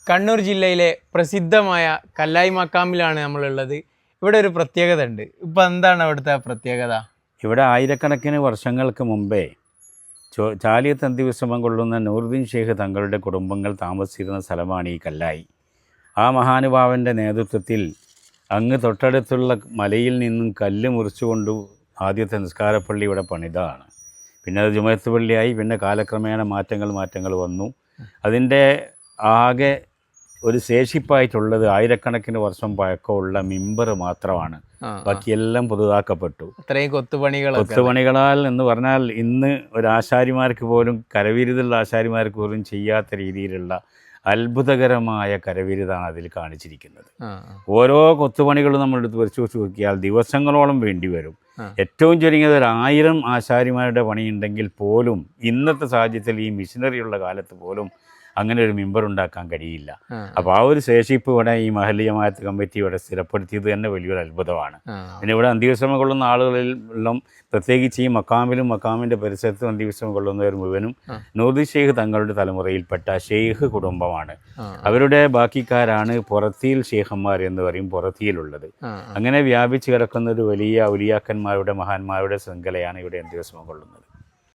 കണ്ണൂർ ജില്ലയിലെ പ്രസിദ്ധമായ കല്ലായി മക്കാമിലാണ് നമ്മളുള്ളത്. ഇവിടെ ഒരു പ്രത്യേകത ഉണ്ട്. ഇപ്പം എന്താണ് അവിടുത്തെ പ്രത്യേകത? ഇവിടെ ആയിരക്കണക്കിന് വർഷങ്ങൾക്ക് മുമ്പേ ചാലിയത്ത് അന്ത്യവിശ്രമം കൊള്ളുന്ന നൂറുദ്ദീൻ ഷേഖ് തങ്ങളുടെ കുടുംബങ്ങൾ താമസിച്ചിരുന്ന സ്ഥലമാണ് ഈ കല്ലായി. ആ മഹാനുഭാവൻ്റെ നേതൃത്വത്തിൽ അങ്ങ് തൊട്ടടുത്തുള്ള മലയിൽ നിന്നും കല്ല് മുറിച്ചുകൊണ്ട് ആദ്യത്തെ നിസ്കാരപ്പള്ളി ഇവിടെ പണിതാണ്. പിന്നെ അത് ജുമഅത്ത് പള്ളിയായി. പിന്നെ കാലക്രമേണ മാറ്റങ്ങൾ വന്നു. അതിൻ്റെ ആകെ ഒരു ശേഷിപ്പായിട്ടുള്ളത് ആയിരക്കണക്കിന് വർഷം പഴക്കമുള്ള മിമ്പർ മാത്രമാണ്. ബാക്കിയെല്ലാം പുതുതാക്കപ്പെട്ടു. അത്രയും കൊത്തുപണികളാൽ എന്ന് പറഞ്ഞാൽ ഇന്ന് ഒരു ആശാരിമാർക്ക് പോലും, കരവിരുതുള്ള ആശാരിമാർക്ക് പോലും ചെയ്യാത്ത രീതിയിലുള്ള അത്ഭുതകരമായ കരവിരുതാണ് അതിൽ കാണിച്ചിരിക്കുന്നത്. ഓരോ കൊത്തുപണികളും നമ്മൾ എടുത്ത് പരിശോധിച്ച് നോക്കിയാൽ ദിവസങ്ങളോളം വേണ്ടി വരും. ഏറ്റവും ചുരുങ്ങിയത് 1000 ആശാരിമാരുടെ പണിയുണ്ടെങ്കിൽ പോലും ഇന്നത്തെ സാഹചര്യത്തിൽ ഈ മിഷനറിയുള്ള കാലത്ത് പോലും അങ്ങനെ ഒരു മെമ്പർ ഉണ്ടാക്കാൻ കഴിയില്ല. അപ്പോൾ ആ ഒരു ശേഷിപ്പ് ഇവിടെ ഈ മഹല്ല് ജമാഅത്ത് കമ്മിറ്റി ഇവിടെ സ്ഥിരപ്പെടുത്തിയത് തന്നെ വലിയൊരു അത്ഭുതമാണ്. പിന്നെ ഇവിടെ അന്ത്യവിശ്രമം കൊള്ളുന്ന ആളുകളിലും പ്രത്യേകിച്ച് ഈ മക്കാമിലും മക്കാമിൻ്റെ പരിസരത്തും അന്ത്യവിശ്രമം കൊള്ളുന്നവർ മുഴുവനും നൂറുദ്ദീൻ ഷേഖ് തങ്ങളുടെ തലമുറയിൽപ്പെട്ട ഷെയ്ഖ് കുടുംബമാണ്. അവരുടെ ബാക്കിക്കാരാണ് പുറത്തിയിൽ ഷേഖന്മാർ എന്ന് പറയും, പുറത്തിയിലുള്ളത്. അങ്ങനെ വ്യാപിച്ച് കിടക്കുന്ന ഒരു വലിയ ഔലിയാക്കന്മാരുടെ മഹാന്മാരുടെ ശൃംഖലയാണ് ഇവിടെ അന്ത്യവിശ്രമം കൊള്ളുന്നത്.